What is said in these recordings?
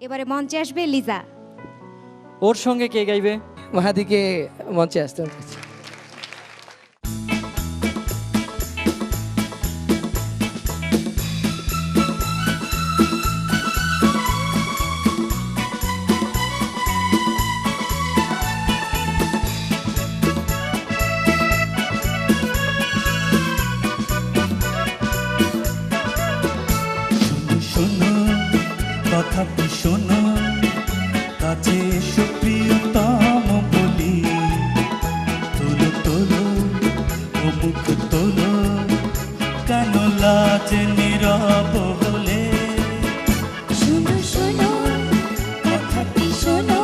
এবারে মঞ্চে আসবে লিজা। ওর সঙ্গে কে গাইবে? মাহাদিকে মঞ্চে আসতে হবে। শোনো কথাটি শোনো, কাছে এসো প্রিয়তম বলি, তোলো তোলো ও মুখ তোলো, কেন লাজে নীরব হলে? শোনো শোনো কথাটি শোনো,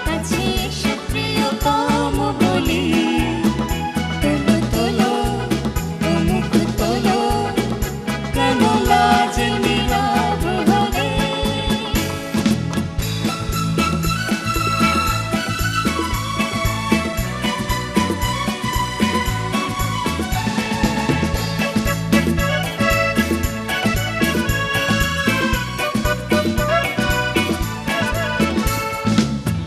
কাছে এসো প্রিয়তম বলি, তোলো তোলো ও মুখ তোলো, কেন লাজে নীরব হলে?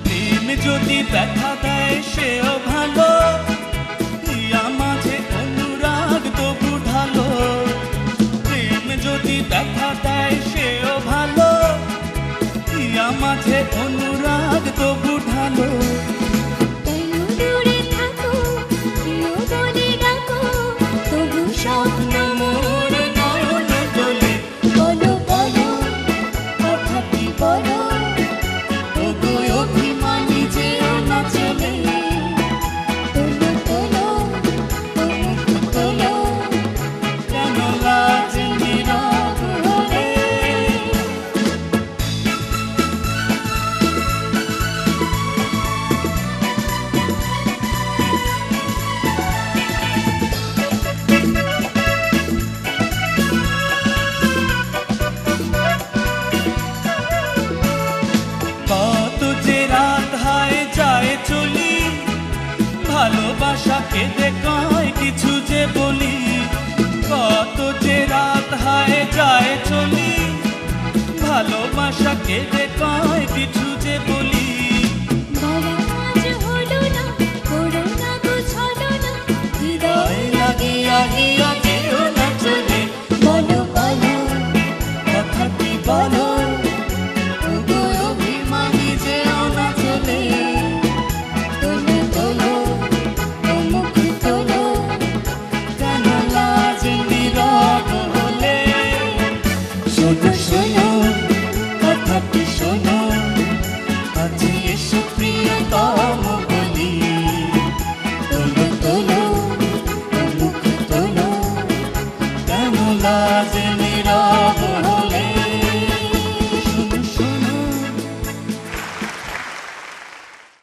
প্রেম যদি ব্যথা দেয় সেও ভালো, ইয়া মাঝে অনুরাগ তবু ঢালো। প্রেম যদি ব্যথা দেয় সেও ভালো, ইয়া মাঝে অনুরাগ তবু ঢালো। কেন দূরে থাকো, প্রিয় বলে ডাকো, তবু স্বপ্ন মোর নয়ন তোলে। বলো বলো কথাটি বলো, তবু অভিমানী যেও না চলে। তোলো তোলো ও মুখ তোলো, কেন লাজে নীরব হলে? কত যে রাত হায় যায় চলি, ভালোবাসা কেঁদে কয় কিছু যে বলি। কত যে রাত হায় যায় চলি, ভালোবাসা কেঁদে কয় কিছু যে বলি। বলা আজ হলো না, করো না গো ছলনা, হৃদয় লাগিয়া হিয়া যেও না চলে। বলো বলো কথাটি বলো, ওগো অভিমানী যেও না চলে। তোলো তোলো ও মুখ তোলো, কেন লাজে নীরব হলে? শোনো শোনো